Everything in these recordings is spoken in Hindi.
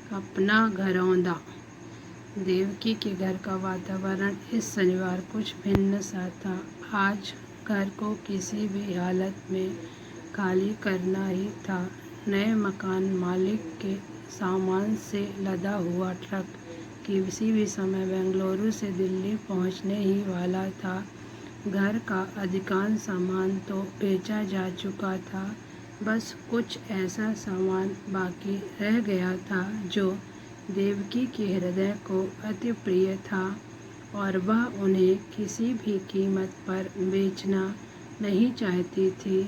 अपना घरौंदा। देवकी के घर का वातावरण इस शनिवार कुछ भिन्न सा था। आज घर को किसी भी हालत में खाली करना ही था। नए मकान मालिक के सामान से लदा हुआ ट्रक किसी भी समय बेंगलुरु से दिल्ली पहुंचने ही वाला था। घर का अधिकांश सामान तो बेचा जा चुका था, बस कुछ ऐसा सामान बाकी रह गया था जो देवकी के हृदय को अति प्रिय था और वह उन्हें किसी भी कीमत पर बेचना नहीं चाहती थी।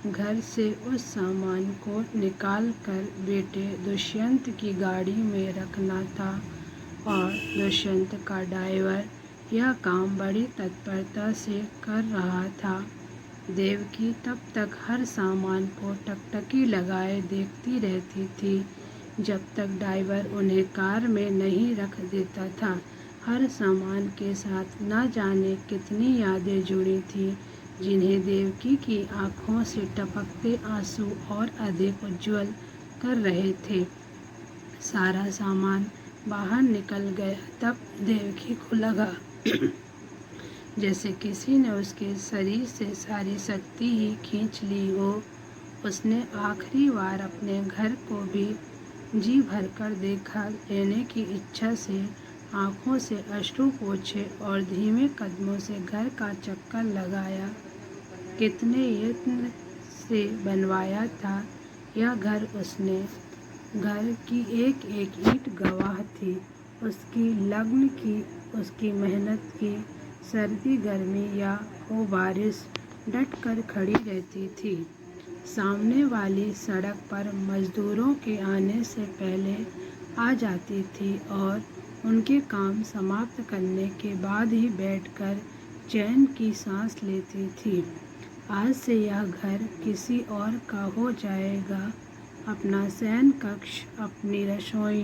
घर से उस सामान को निकालकर बेटे दुष्यंत की गाड़ी में रखना था और दुष्यंत का ड्राइवर यह काम बड़ी तत्परता से कर रहा था। देवकी तब तक हर सामान को टकटकी लगाए देखती रहती थी जब तक ड्राइवर उन्हें कार में नहीं रख देता था। हर सामान के साथ न जाने कितनी यादें जुड़ी थी जिन्हें देवकी की आंखों से टपकते आंसू और अधिक उज्जवल कर रहे थे। सारा सामान बाहर निकल गया तब देवकी को लगा जैसे किसी ने उसके शरीर से सारी शक्ति ही खींच ली हो। उसने आखिरी बार अपने घर को भी जी भरकर देखा लेने की इच्छा से आंखों से अश्रु पोंछे और धीमे कदमों से घर का चक्कर लगाया। कितने यत्न से बनवाया था यह घर। उसने घर की एक एक ईंट गवाह थी, उसकी लगन की, उसकी मेहनत की। सर्दी गर्मी या हो बारिश डट कर खड़ी रहती थी। सामने वाली सड़क पर मजदूरों के आने से पहले आ जाती थी और उनके काम समाप्त करने के बाद ही बैठकर चैन की सांस लेती थी। आज से यह घर किसी और का हो जाएगा। अपना शयन कक्ष, अपनी रसोई,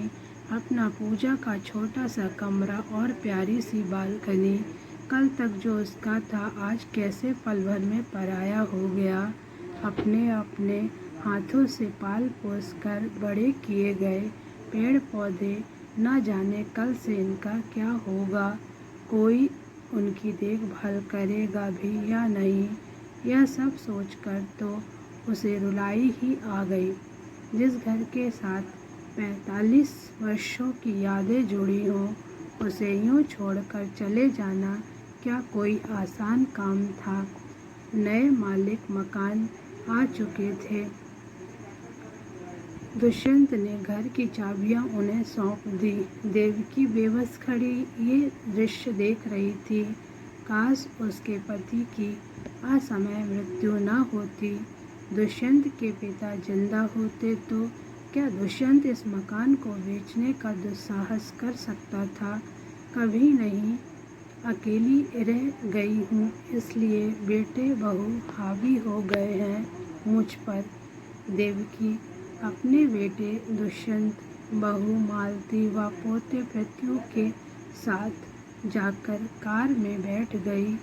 अपना पूजा का छोटा सा कमरा और प्यारी सी बालकनी। कल तक जो उसका था आज कैसे पल भर में पराया हो गया। अपने अपने हाथों से पाल पोस कर बड़े किए गए पेड़ पौधे, न जाने कल से इनका क्या होगा। कोई उनकी देखभाल करेगा भी या नहीं, यह सब सोचकर तो उसे रुलाई ही आ गई। जिस घर के साथ 45 वर्षों की यादें जुड़ी हों, उसे यूं छोड़कर चले जाना क्या कोई आसान काम था। नए मालिक मकान आ चुके थे। दुष्यंत ने घर की चाबियां उन्हें सौंप दी। देवकी बेबस खड़ी ये दृश्य देख रही थी। काश उसके पति की असमय मृत्यु न होती। दुष्यंत के पिता जिंदा होते तो क्या दुष्यंत इस मकान को बेचने का दुस्साहस कर सकता था? कभी नहीं। अकेली रह गई हूँ इसलिए बेटे बहू हावी हो गए हैं मुझ पर। देवकी अपने बेटे दुष्यंत, बहू मालती व पोते पृथ्वी के साथ जाकर कार में बैठ गई।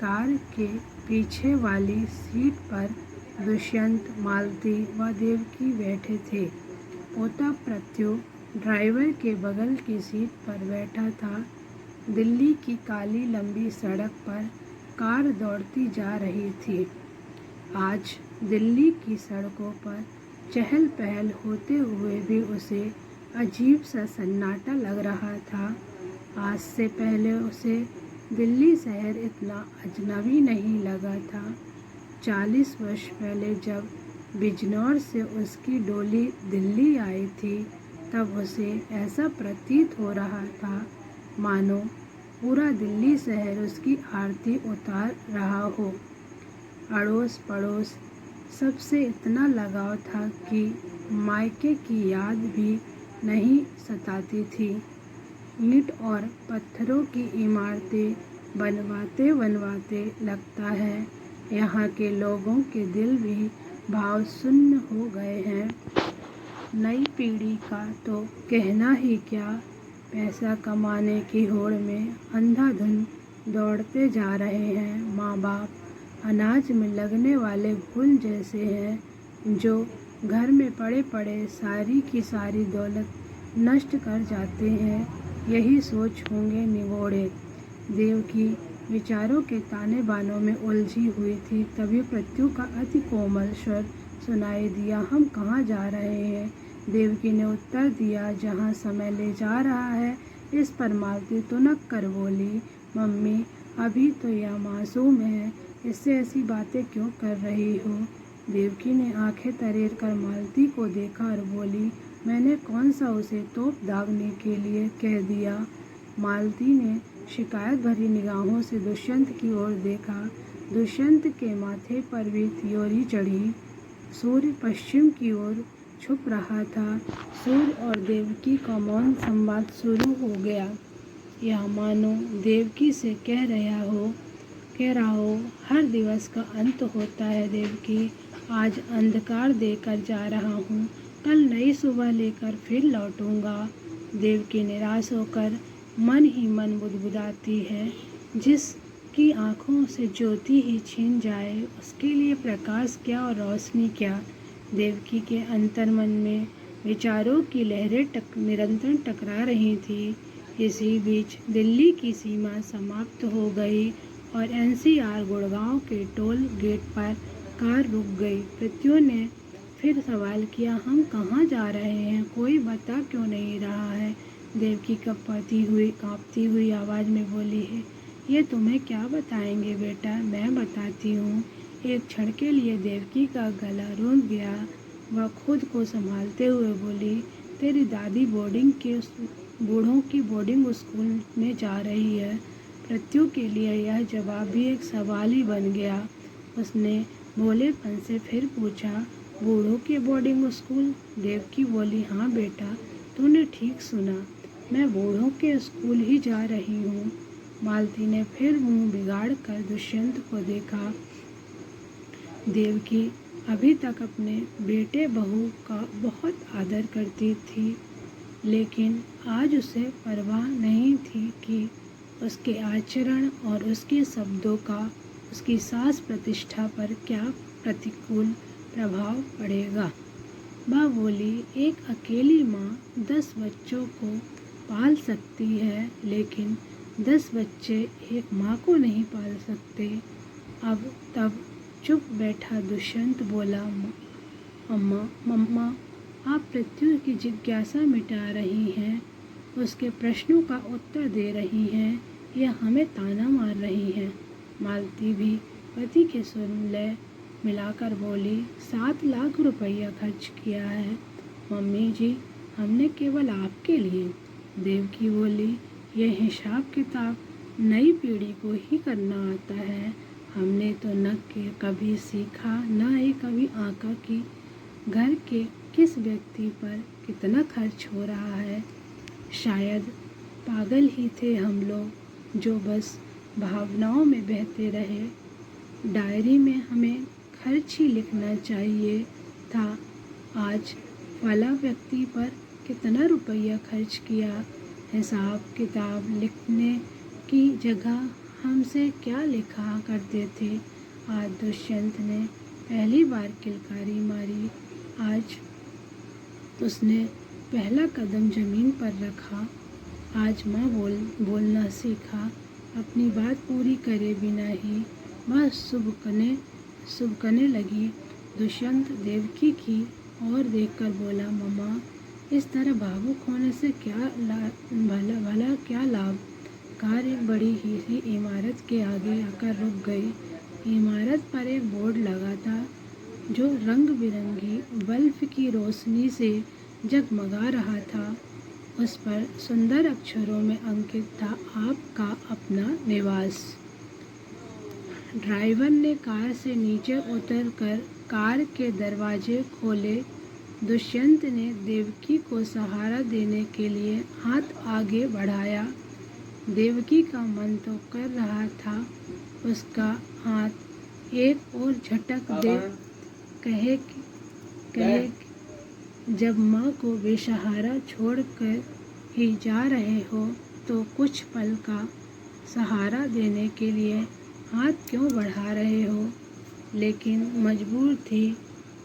कार के पीछे वाली सीट पर दुष्यंत, मालती व देवकी बैठे थे। पोता पृथ्वी ड्राइवर के बगल की सीट पर बैठा था। दिल्ली की काली लंबी सड़क पर कार दौड़ती जा रही थी। आज दिल्ली की सड़कों पर चहल पहल होते हुए भी उसे अजीब सा सन्नाटा लग रहा था। आज से पहले उसे दिल्ली शहर इतना अजनबी नहीं लगा था। 40 वर्ष पहले जब बिजनौर से उसकी डोली दिल्ली आई थी तब उसे ऐसा प्रतीत हो रहा था मानो पूरा दिल्ली शहर उसकी आरती उतार रहा हो। अड़ोस पड़ोस सबसे इतना लगाव था कि मायके की याद भी नहीं सताती थी। ईंट और पत्थरों की इमारतें बनवाते बनवाते लगता है यहाँ के लोगों के दिल भी भाव शून्य हो गए हैं। नई पीढ़ी का तो कहना ही क्या, पैसा कमाने की होड़ में अंधाधुंध दौड़ते जा रहे हैं। माँ बाप अनाज में लगने वाले फूल जैसे हैं जो घर में पड़े पड़े सारी की सारी दौलत नष्ट कर जाते हैं, यही सोच होंगे निगोड़े। देवकी विचारों के ताने बानों में उलझी हुई थी, तभी पृथ्वी का अति कोमल स्वर सुनाई दिया, हम कहाँ जा रहे हैं? देवकी ने उत्तर दिया, जहाँ समय ले जा रहा है। इस पर मालती तुनक कर बोली, मम्मी अभी तो यह मासूम है, इससे ऐसी बातें क्यों कर रही हो? देवकी ने आंखें तरेर कर मालती को देखा और बोली, मैंने कौन सा उसे तोप दागने के लिए कह दिया? मालती ने शिकायत भरी निगाहों से दुष्यंत की ओर देखा। दुष्यंत के माथे पर भी त्योरी चढ़ी। सूर्य पश्चिम की ओर छुप रहा था। सूर्य और देवकी का मौन संवाद शुरू हो गया। यह मानो देवकी से कह रहा हो, हर दिवस का अंत होता है देवकी, आज अंधकार देकर जा रहा हूँ, कल नई सुबह लेकर फिर लौटूंगा। देवकी निराश होकर मन ही मन बुदबुदाती है, जिसकी आँखों से ज्योति ही छिन जाए, उसके लिए प्रकाश क्या और रोशनी क्या। देवकी के अंतर्मन में विचारों की लहरें निरंतर टकरा रही थी। इसी बीच दिल्ली की सीमा समाप्त हो गई और NCR गुड़गांव के टोल गेट पर कार रुक गई। पृथ्वी ने फिर सवाल किया, हम कहाँ जा रहे हैं? कोई बता क्यों नहीं रहा है? देवकी कांपती हुई आवाज़ में बोली है, ये तुम्हें क्या बताएंगे बेटा, मैं बताती हूँ। एक क्षण के लिए देवकी का गला रुक गया। वह खुद को संभालते हुए बोली, तेरी दादी बूढ़ों की बोर्डिंग स्कूल में जा रही है। पृथ्वी के लिए यह जवाब भी एक सवाल ही बन गया। उसने भोलेपन से फिर पूछा, बूढ़ों के बोर्डिंग स्कूल? देवकी बोली, हाँ बेटा, तूने ठीक सुना, मैं बूढ़ों के स्कूल ही जा रही हूँ। मालती ने फिर मुंह बिगाड़ कर दुष्यंत को देखा। देवकी अभी तक अपने बेटे बहू का बहुत आदर करती थी, लेकिन आज उसे परवाह नहीं थी कि उसके आचरण और उसके शब्दों का उसकी सास प्रतिष्ठा पर क्या प्रतिकूल प्रभाव पड़ेगा। माँ बोली, एक अकेली माँ 10 बच्चों को पाल सकती है, लेकिन 10 बच्चे एक माँ को नहीं पाल सकते। तब चुप बैठा दुष्यंत बोला, मम्मा आप पृथ्वी की जिज्ञासा मिटा रही हैं, उसके प्रश्नों का उत्तर दे रही हैं, या हमें ताना मार रही हैं। मालती भी पति के सुर लय मिलाकर बोली, 7 लाख रुपया खर्च किया है मम्मी जी, हमने केवल आपके लिए। देवकी बोली, यह हिसाब किताब नई पीढ़ी को ही करना आता है, हमने तो न कभी सीखा न ही कभी आंका कि घर के किस व्यक्ति पर कितना खर्च हो रहा है। शायद पागल ही थे हम लोग जो बस भावनाओं में बहते रहे। डायरी में हमें खर्च ही लिखना चाहिए था, आज फला व्यक्ति पर कितना रुपया खर्च किया। हिसाब किताब लिखने की जगह हमसे क्या लिखा करते थे। आज दुष्यंत ने पहली बार किलकारी मारी। आज उसने पहला कदम जमीन पर रखा। आज माँ बोलना सीखा। अपनी बात पूरी करे बिना ही वह सुबकने लगी। दुष्यंत देवकी की ओर देखकर बोला, मम्मा इस तरह भावुक होने से भला क्या लाभ। कार एक बड़ी ही सी इमारत के आगे आकर रुक गई। इमारत पर एक बोर्ड लगा था जो रंग बिरंगी बल्ब की रोशनी से जगमगा रहा था। उस पर सुंदर अक्षरों में अंकित था, आपका अपना निवास। ड्राइवर ने कार से नीचे उतरकर कार के दरवाजे खोले। दुष्यंत ने देवकी को सहारा देने के लिए हाथ आगे बढ़ाया। देवकी का मन तो कर रहा था उसका हाथ एक और झटक दे, कहे जब माँ को बेसहारा छोड़कर ही जा रहे हो तो कुछ पल का सहारा देने के लिए हाथ क्यों बढ़ा रहे हो। लेकिन मजबूर थी,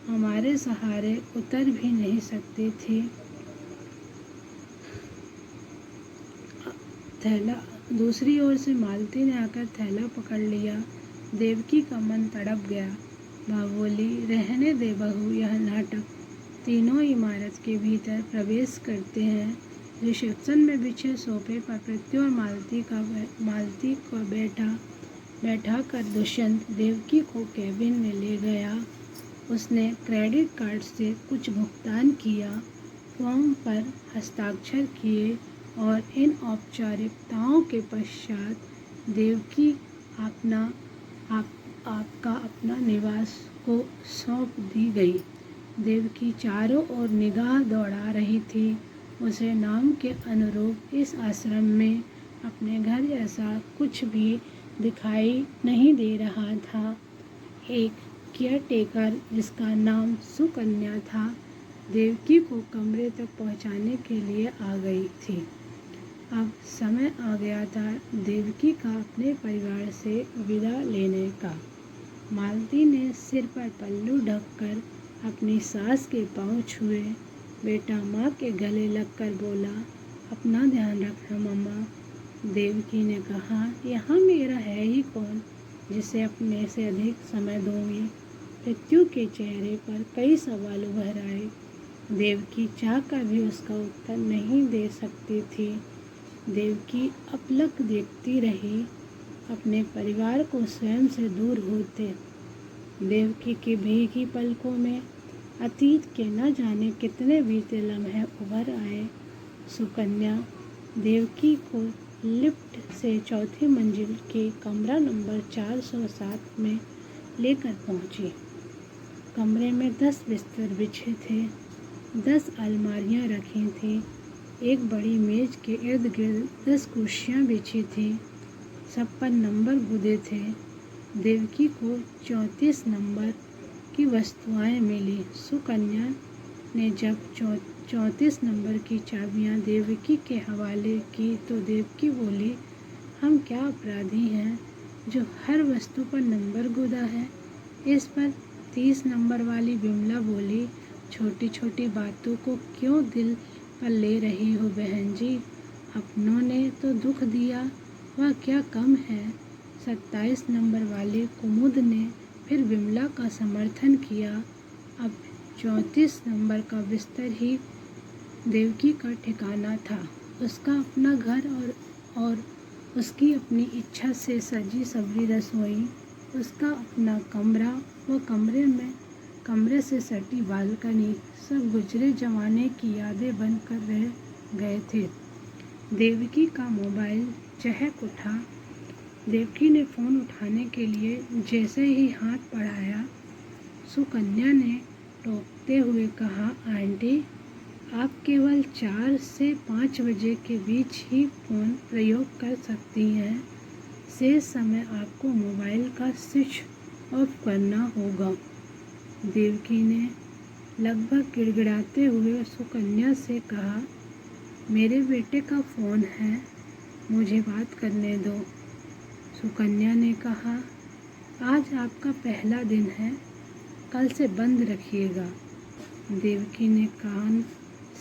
हमारे सहारे उतर भी नहीं सकती थी। थैला दूसरी ओर से मालती ने आकर थैला पकड़ लिया। देवकी का मन तड़प गया। वह बोली, रहने दे बहू यह नाटक। तीनों इमारत के भीतर प्रवेश करते हैं। रिसेप्शन में बिछे सोफे पर पृथ्वी और मालती को बैठा कर दुष्यंत देवकी को कैबिन में ले गया। उसने क्रेडिट कार्ड से कुछ भुगतान किया, फॉर्म पर हस्ताक्षर किए और इन औपचारिकताओं के पश्चात देवकी आपका अपना निवास को सौंप दी गई। देवकी चारों ओर निगाह दौड़ा रही थी। उसे नाम के अनुरूप इस आश्रम में अपने घर जैसा कुछ भी दिखाई नहीं दे रहा था। एक केयरटेकर जिसका नाम सुकन्या था, देवकी को कमरे तक पहुंचाने के लिए आ गई थी। अब समय आ गया था देवकी का अपने परिवार से विदा लेने का। मालती ने सिर पर पल्लू ढककर अपनी सास के पांव छुए। बेटा माँ के गले लगकर बोला, अपना ध्यान रखना मम्मा। देवकी ने कहा, यहाँ मेरा है ही कौन जिसे अपने से अधिक समय दूंगी। पृथ्वी के चेहरे पर कई सवाल उभर आए। देवकी चाह कर भी उसका उत्तर नहीं दे सकती थी। देवकी अपलक देखती रही, अपने परिवार को स्वयं से दूर होते। देवकी की भीगी पलकों में अतीत के न जाने कितने बीते लम्हे उभर आए। सुकन्या देवकी को लिफ्ट से चौथी मंजिल के कमरा नंबर 407 में लेकर पहुंची। कमरे में 10 बिस्तर बिछे थे, 10 अलमारियां रखी थीं। एक बड़ी मेज के इर्द गिर्द 10 कुर्सियां बिछी थीं। सब पर नंबर गुदे थे। देवकी को 34 नंबर की वस्तुएं मिली। सुकन्या ने जब 34 नंबर की चाबियां देवकी के हवाले की तो देवकी बोली, हम क्या अपराधी हैं जो हर वस्तु पर नंबर गुदा है। इस पर 30 नंबर वाली विमला बोली, छोटी छोटी बातों को क्यों दिल पर ले रही हो बहन जी, अपनों ने तो दुख दिया, वह क्या कम है। 27 नंबर वाले कुमुद ने फिर विमला का समर्थन किया। अब 34 नंबर का बिस्तर ही देवकी का ठिकाना था। उसका अपना घर और उसकी अपनी इच्छा से सजी सवरी रसोई, उसका अपना कमरा, वो कमरे से सटी बालकनी, सब गुजरे जमाने की यादें बनकर रह गए थे। देवकी का मोबाइल चहक उठा। देवकी ने फ़ोन उठाने के लिए जैसे ही हाथ बढ़ाया, सुकन्या ने टोकते हुए कहा, आंटी आप केवल 4 से 5 बजे के बीच ही फ़ोन प्रयोग कर सकती हैं। शेष समय आपको मोबाइल का स्विच ऑफ करना होगा। देवकी ने लगभग गिड़गिड़ाते हुए सुकन्या से कहा, मेरे बेटे का फ़ोन है, मुझे बात करने दो। सुकन्या ने कहा, आज आपका पहला दिन है, कल से बंद रखिएगा। देवकी ने कान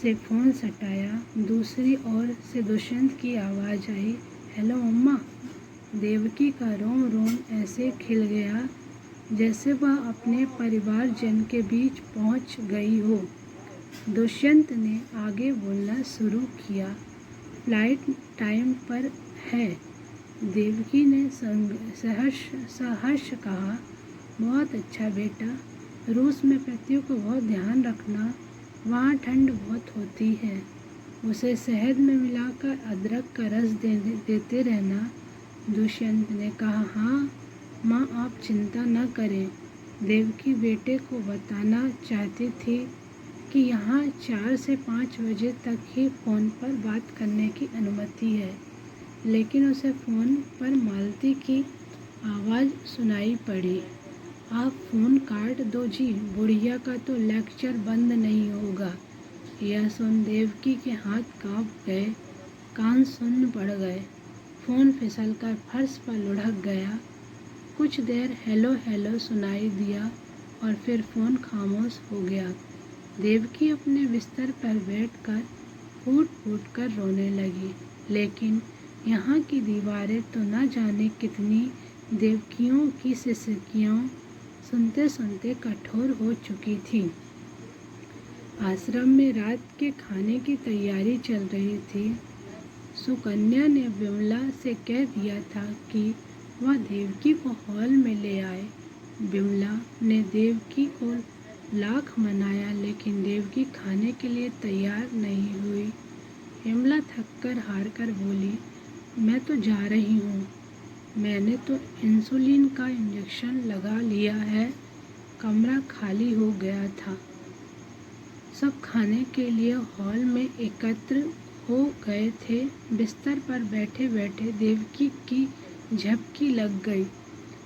से फ़ोन सटाया। दूसरी ओर से दुष्यंत की आवाज़ आई, हेलो मम्मा। देवकी का रोम रोम ऐसे खिल गया जैसे वह अपने परिवारजन के बीच पहुंच गई हो। दुष्यंत ने आगे बोलना शुरू किया, फ्लाइट टाइम पर है। देवकी ने सहर्ष कहा, बहुत अच्छा बेटा, रूस में पृथ्वी को बहुत ध्यान रखना, वहाँ ठंड बहुत होती है। उसे शहद में मिलाकर अदरक का रस देते रहना। दुष्यंत ने कहा, हाँ माँ आप चिंता न करें। देवकी बेटे को बताना चाहती थी कि यहाँ 4 से 5 बजे तक ही फ़ोन पर बात करने की अनुमति है, लेकिन उसे फ़ोन पर मालती की आवाज़ सुनाई पड़ी, आप फ़ोन काट दो जी, बुढ़िया का तो लेक्चर बंद नहीं होगा। यह सुन देवकी के हाथ कांप गए, कान सुन्न पड़ गए। फ़ोन फिसलकर फर्श पर लुढ़क गया। कुछ देर हेलो हेलो सुनाई दिया और फिर फ़ोन खामोश हो गया। देवकी अपने बिस्तर पर बैठकर फूट फूट कर रोने लगी, लेकिन यहाँ की दीवारें तो न जाने कितनी देवकियों की सिसकियों सुनते सुनते कठोर हो चुकी थी। आश्रम में रात के खाने की तैयारी चल रही थी। सुकन्या ने विमला से कह दिया था कि वह देवकी को हॉल में ले आए। विमला ने देवकी को लाख मनाया, लेकिन देवकी खाने के लिए तैयार नहीं हुई। विमला थककर हारकर बोली, मैं तो जा रही हूँ। मैंने तो इंसुलिन का इंजेक्शन लगा लिया है। कमरा खाली हो गया था। सब खाने के लिए हॉल में एकत्र हो गए थे। बिस्तर पर बैठे बैठे देवकी की झपकी लग गई।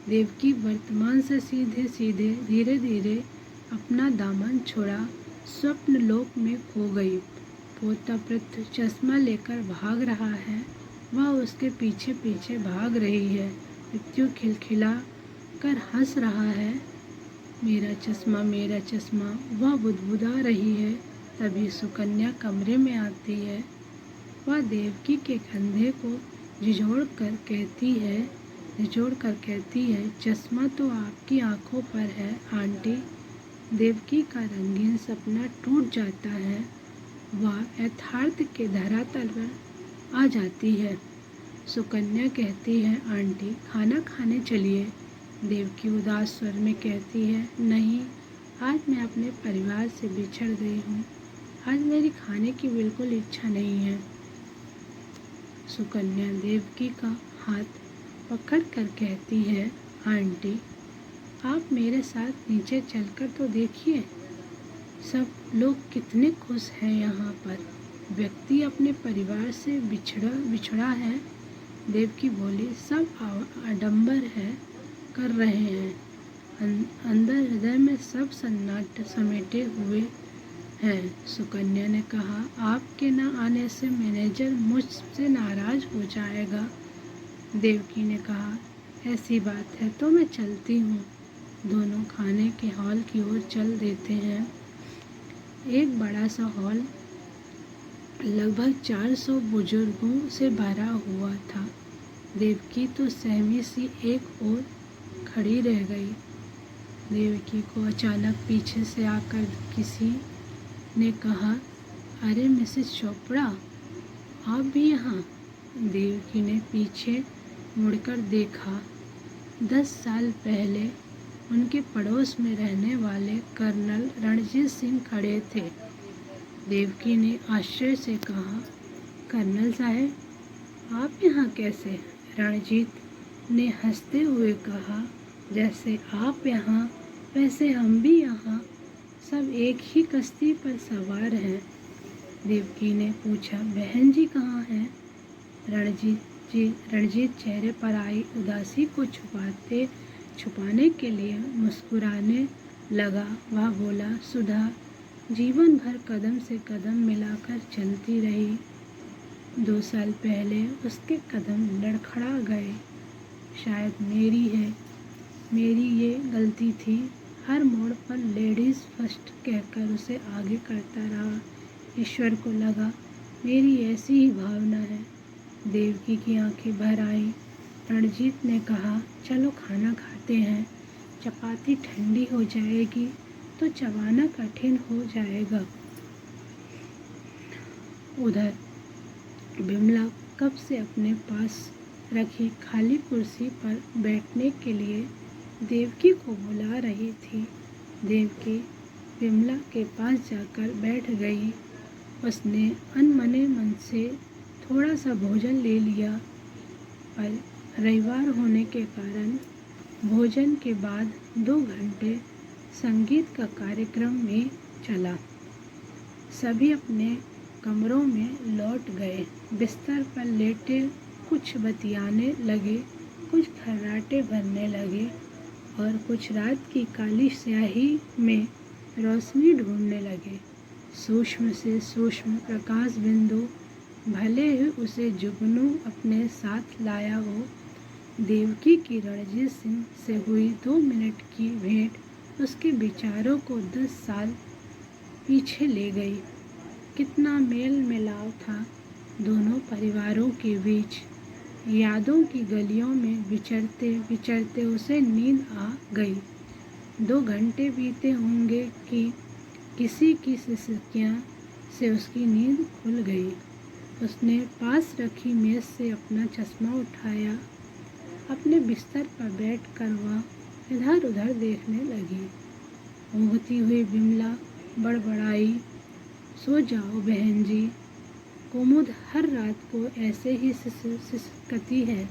देवकी वर्तमान से सीधे सीधे धीरे धीरे अपना दामन छोड़ा स्वप्न लोक में खो गई। पोता पृथ्वी चश्मा लेकर भाग रहा है। वह उसके पीछे पीछे भाग रही है। मृत्यु खिलखिला कर हंस रहा है। मेरा चश्मा, मेरा चश्मा, वह बुदबुदा रही है। तभी सुकन्या कमरे में आती है। वह देवकी के कंधे को झिझोड़ कर कहती है, चश्मा तो आपकी आंखों पर है आंटी। देवकी का रंगीन सपना टूट जाता है। वह यथार्थ के धरातल पर आ जाती है। सुकन्या कहती है, आंटी खाना खाने चलिए। देवकी उदास स्वर में कहती है, नहीं, आज मैं अपने परिवार से बिछड़ गई हूँ। आज मेरी खाने की बिल्कुल इच्छा नहीं है। सुकन्या देवकी का हाथ पकड़ कर कहती है, आंटी आप मेरे साथ नीचे चलकर तो देखिए। सब लोग कितने खुश हैं यहाँ पर। व्यक्ति अपने परिवार से बिछड़ा है। देवकी बोली, सब आडंबर है कर रहे हैं। अंदर हृदय में सब सन्नाटे समेटे हुए हैं। सुकन्या ने कहा, आपके न आने से मैनेजर मुझसे नाराज हो जाएगा। देवकी ने कहा, ऐसी बात है तो मैं चलती हूँ। दोनों खाने के हॉल की ओर चल देते हैं। एक बड़ा सा हॉल लगभग 400 बुजुर्गों से भरा हुआ था। देवकी तो सहमी सी एक ओर खड़ी रह गई। देवकी को अचानक पीछे से आकर किसी ने कहा, अरे मिसेस चोपड़ा, आप भी यहाँ? देवकी ने पीछे मुड़कर देखा। 10 साल पहले उनके पड़ोस में रहने वाले कर्नल रणजीत सिंह खड़े थे। देवकी ने आश्चर्य से कहा, कर्नल साहब, आप यहाँ कैसे? रणजीत ने हंसते हुए कहा, जैसे आप यहाँ वैसे हम भी यहाँ, सब एक ही कश्ती पर सवार हैं। देवकी ने पूछा, बहन जी कहाँ हैं? रणजीत चेहरे पर आई उदासी को छुपाने के लिए मुस्कुराने लगा। वह बोला, सुधा जीवन भर कदम से कदम मिलाकर चलती रही। 2 साल पहले उसके कदम लड़खड़ा गए। शायद मेरी ये गलती थी। हर मोड़ पर लेडीज़ फर्स्ट कहकर उसे आगे करता रहा। ईश्वर को लगा मेरी ऐसी ही भावना है। देवकी की आंखें भर आईं। रणजीत ने कहा, चलो खाना खाते हैं। चपाती ठंडी हो जाएगी तो चबाना कठिन हो जाएगा। उधर विमला कब से अपने पास रखी खाली कुर्सी पर बैठने के लिए देवकी को बुला रही थी। देवकी विमला के पास जाकर बैठ गई। उसने अनमने मन से थोड़ा सा भोजन ले लिया, पर रविवार होने के कारण भोजन के बाद 2 घंटे संगीत का कार्यक्रम में चला। सभी अपने कमरों में लौट गए। बिस्तर पर लेटे कुछ बतियाने लगे, कुछ खर्राटे भरने लगे और कुछ रात की काली स्याही में रोशनी ढूंढने लगे। सूक्ष्म से सूक्ष्म प्रकाश बिंदु, भले ही उसे जुगनू अपने साथ लाया हो। देवकी की रणजीत सिंह से हुई 2 मिनट की भेंट उसके विचारों को 10 साल पीछे ले गई। कितना मेल मिलाप था दोनों परिवारों के बीच। यादों की गलियों में विचरते विचरते उसे नींद आ गई। 2 घंटे बीते होंगे कि किसी की सिसकियाँ से उसकी नींद खुल गई। उसने पास रखी मेज से अपना चश्मा उठाया। अपने बिस्तर पर बैठकर वह इधर उधर देखने लगी। ऊँघती हुई बिमला बड़बड़ाई, सो जाओ बहन जी, कुमुद हर रात को ऐसे ही सिसकती है।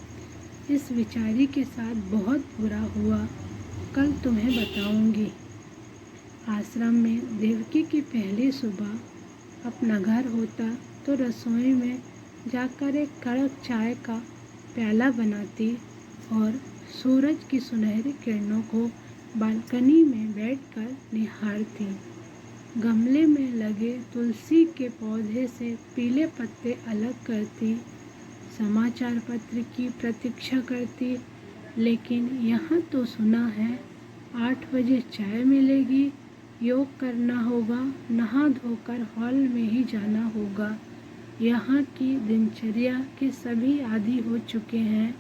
इस बेचारी के साथ बहुत बुरा हुआ, कल तुम्हें बताऊंगी। आश्रम में देवकी की पहली सुबह। अपना घर होता तो रसोई में जाकर एक कड़क चाय का प्याला बनाती और सूरज की सुनहरी किरणों को बालकनी में बैठकर निहारती। गमले में लगे तुलसी के पौधे से पीले पत्ते अलग करती, समाचार पत्र की प्रतीक्षा करती। लेकिन यहाँ तो सुना है 8 बजे चाय मिलेगी, योग करना होगा, नहा धोकर हॉल में ही जाना होगा। यहाँ की दिनचर्या के सभी आदी हो चुके हैं।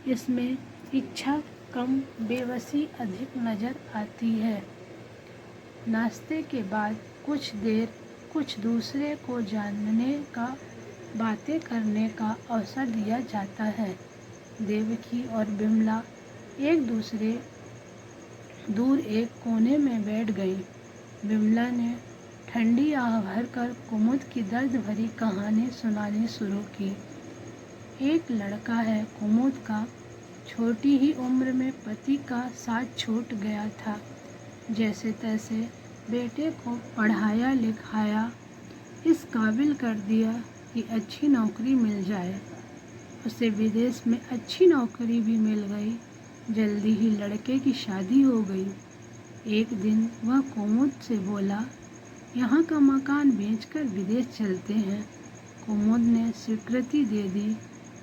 इसमें इच्छा कम, बेबसी अधिक नजर आती है। नाश्ते के बाद कुछ देर कुछ दूसरे को जानने का, बातें करने का अवसर दिया जाता है। देवकी और बिमला एक दूसरे दूर एक कोने में बैठ गई। बिमला ने ठंडी आह भरकर कुमुद की दर्द भरी कहानी सुनानी शुरू की। एक लड़का है कुमुद का, छोटी ही उम्र में पति का साथ छूट गया था। जैसे तैसे बेटे को पढ़ाया लिखाया, इस काबिल कर दिया कि अच्छी नौकरी मिल जाए। उसे विदेश में अच्छी नौकरी भी मिल गई। जल्दी ही लड़के की शादी हो गई। एक दिन वह कुमुद से बोला, यहाँ का मकान बेचकर विदेश चलते हैं। कुमुद ने स्वीकृति दे दी।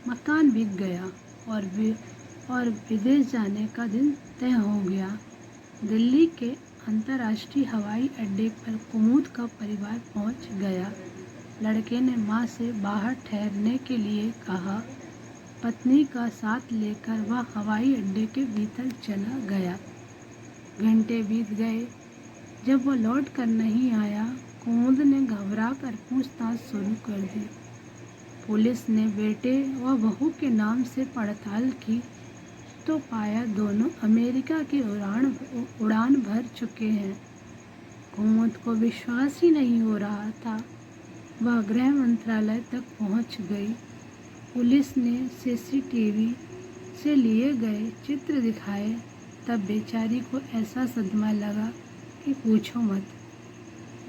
मकान बिक गया और विदेश जाने का दिन तय हो गया। दिल्ली के अंतर्राष्ट्रीय हवाई अड्डे पर कुमुद का परिवार पहुंच गया। लड़के ने मां से बाहर ठहरने के लिए कहा। पत्नी का साथ लेकर वह हवाई अड्डे के भीतर चला गया। घंटे बीत गए। जब वह लौट कर नहीं आया, कुमुद ने घबराकर पूछताछ शुरू कर दी। पुलिस ने बेटे व बहू के नाम से पड़ताल की तो पाया दोनों अमेरिका की उड़ान भर चुके हैं। कुमुद को विश्वास ही नहीं हो रहा था। वह गृह मंत्रालय तक पहुंच गई। पुलिस ने सीसीटीवी से लिए गए चित्र दिखाए। तब बेचारी को ऐसा सदमा लगा कि पूछो मत।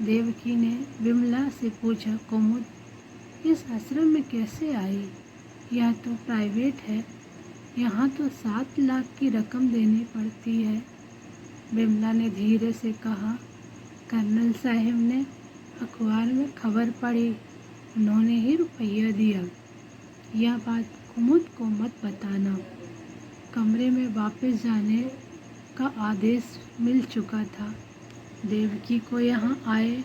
देवकी ने बिमला से पूछा, कुमुद इस आश्रम में कैसे आई? यह तो प्राइवेट है, यहाँ तो 7 लाख की रकम देनी पड़ती है। बिमला ने धीरे से कहा, कर्नल साहब ने अखबार में खबर पढ़ी, उन्होंने ही रुपया दिया। यह बात कुमुद को मत बताना। कमरे में वापस जाने का आदेश मिल चुका था। देवकी को यहाँ आए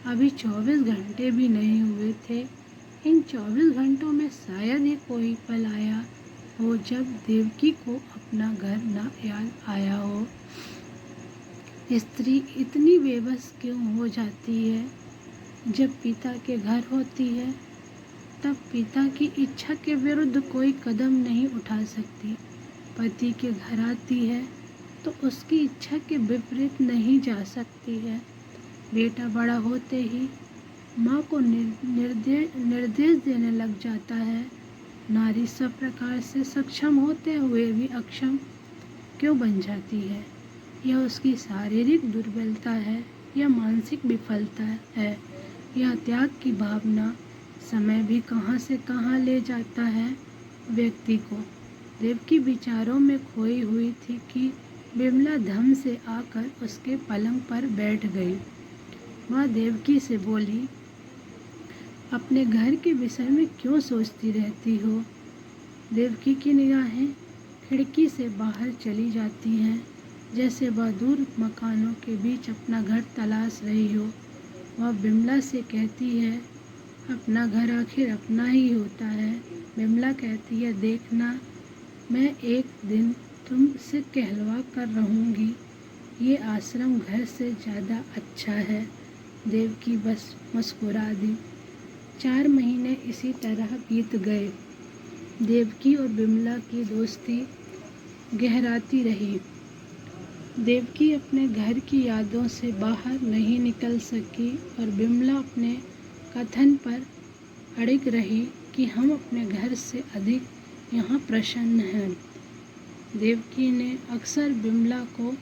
अभी 24 घंटे भी नहीं हुए थे। इन 24 घंटों में शायद ही कोई पल आया हो जब देवकी को अपना घर न याद आया हो। स्त्री इतनी बेबस क्यों हो जाती है? जब पिता के घर होती है तब पिता की इच्छा के विरुद्ध कोई कदम नहीं उठा सकती। पति के घर आती है तो उसकी इच्छा के विपरीत नहीं जा सकती है। बेटा बड़ा होते ही माँ को निर्देश देने लग जाता है। नारी सब प्रकार से सक्षम होते हुए भी अक्षम क्यों बन जाती है? यह उसकी शारीरिक दुर्बलता है या मानसिक विफलता है या त्याग की भावना? समय भी कहाँ से कहाँ ले जाता है व्यक्ति को। देवकी विचारों में खोई हुई थी कि बिमला धम से आकर उसके पलंग पर बैठ गई। वह देवकी से बोली, अपने घर के विषय में क्यों सोचती रहती हो? देवकी की निगाहें खिड़की से बाहर चली जाती हैं, जैसे वह दूर मकानों के बीच अपना घर तलाश रही हो। वह बिमला से कहती है, अपना घर आखिर अपना ही होता है। बिमला कहती है, देखना मैं एक दिन तुमसे कहलवा कर रहूँगी। ये आश्रम घर से ज़्यादा अच्छा है। देवकी बस मुस्कुरा दी। 4 महीने इसी तरह बीत गए। देवकी और बिमला की दोस्ती गहराती रही। देवकी अपने घर की यादों से बाहर नहीं निकल सकी और बिमला अपने कथन पर अड़िग रही कि हम अपने घर से अधिक यहाँ प्रसन्न हैं। देवकी ने अक्सर बिमला को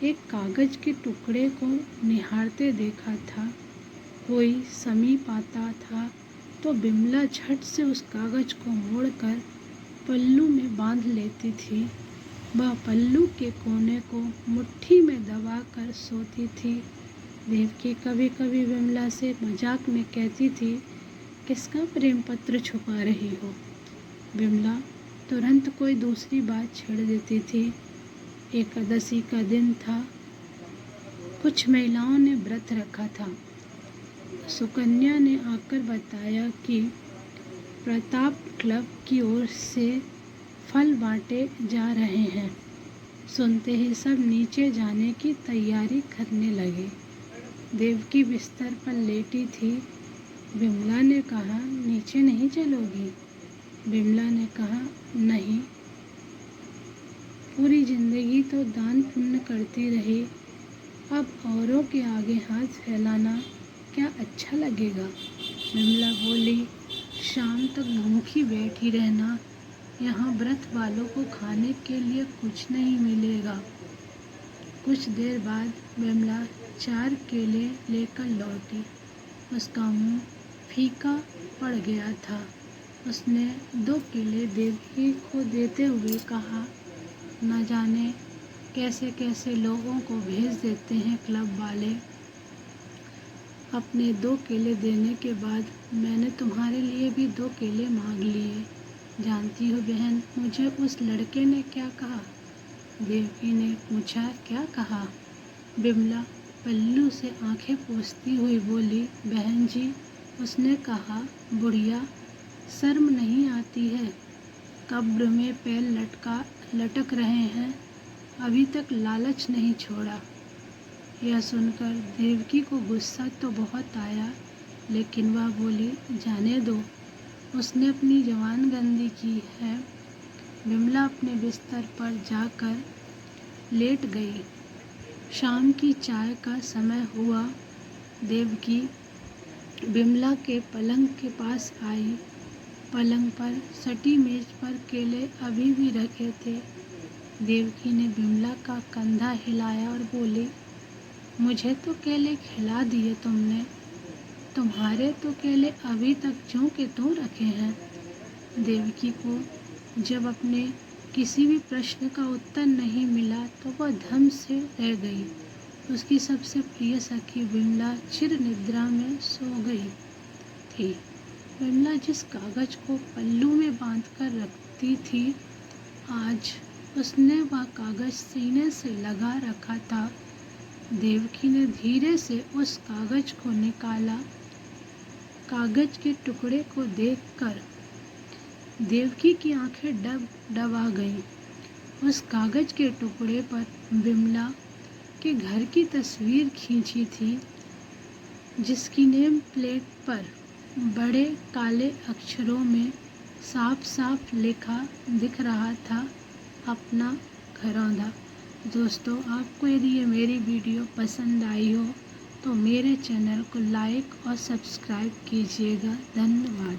एक कागज़ के टुकड़े को निहारते देखा था। कोई समीप आता था तो बिमला झट से उस कागज़ को मोड़कर पल्लू में बांध लेती थी। वह पल्लू के कोने को मुट्ठी में दबाकर सोती थी। देवकी कभी कभी बिमला से मजाक में कहती थी, किसका प्रेम पत्र छुपा रही हो। बिमला तुरंत कोई दूसरी बात छेड़ देती थी। एकादशी का दिन था। कुछ महिलाओं ने व्रत रखा था। सुकन्या ने आकर बताया कि प्रताप क्लब की ओर से फल बांटे जा रहे हैं। सुनते ही सब नीचे जाने की तैयारी करने लगे। देवकी बिस्तर पर लेटी थी। बिमला ने कहा, नीचे नहीं चलोगी? बिमला ने कहा, नहीं, पूरी जिंदगी तो दान पुण्य करती रही, अब औरों के आगे हाथ फैलाना क्या अच्छा लगेगा। बिमला बोली, शाम तक भूखी बैठी रहना, यहाँ व्रत वालों को खाने के लिए कुछ नहीं मिलेगा। कुछ देर बाद बिमला 4 केले लेकर लौटी। उसका मुंह फीका पड़ गया था। उसने 2 केले देवकी को देते हुए कहा, न जाने कैसे कैसे लोगों को भेज देते हैं क्लब वाले। अपने 2 केले देने के बाद मैंने तुम्हारे लिए भी 2 केले मांग लिए। जानती हो बहन, मुझे उस लड़के ने क्या कहा? देवकी ने पूछा, क्या कहा? बिमला पल्लू से आंखें पोंछती हुई बोली, बहन जी, उसने कहा, बुढ़िया शर्म नहीं आती है, कब्र में पैर लटक रहे हैं, अभी तक लालच नहीं छोड़ा। यह सुनकर देवकी को गुस्सा तो बहुत आया, लेकिन वह बोली, जाने दो, उसने अपनी जवानगंदी की है। बिमला अपने बिस्तर पर जाकर लेट गई। शाम की चाय का समय हुआ। देवकी बिमला के पलंग के पास आई। पलंग पर सटी मेज पर केले अभी भी रखे थे। देवकी ने बिमला का कंधा हिलाया और बोली, मुझे तो केले खिला दिए तुमने, तुम्हारे तो केले अभी तक ज्यों के त्यों रखे हैं। देवकी को जब अपने किसी भी प्रश्न का उत्तर नहीं मिला तो वह धम से रह गई। उसकी सबसे प्रिय सखी बिमला चिर निद्रा में सो गई थी। बिमला जिस कागज को पल्लू में बांधकर रखती थी, आज उसने वह कागज सीने से लगा रखा था। देवकी ने धीरे से उस कागज को निकाला। कागज के टुकड़े को देखकर देवकी की आंखें डब आ गईं। उस कागज के टुकड़े पर बिमला के घर की तस्वीर खींची थी, जिसकी नेम प्लेट पर बड़े काले अक्षरों में साफ साफ लिखा दिख रहा था, अपना घरौंदा। दोस्तों, आपको यदि ये मेरी वीडियो पसंद आई हो तो मेरे चैनल को लाइक और सब्सक्राइब कीजिएगा। धन्यवाद।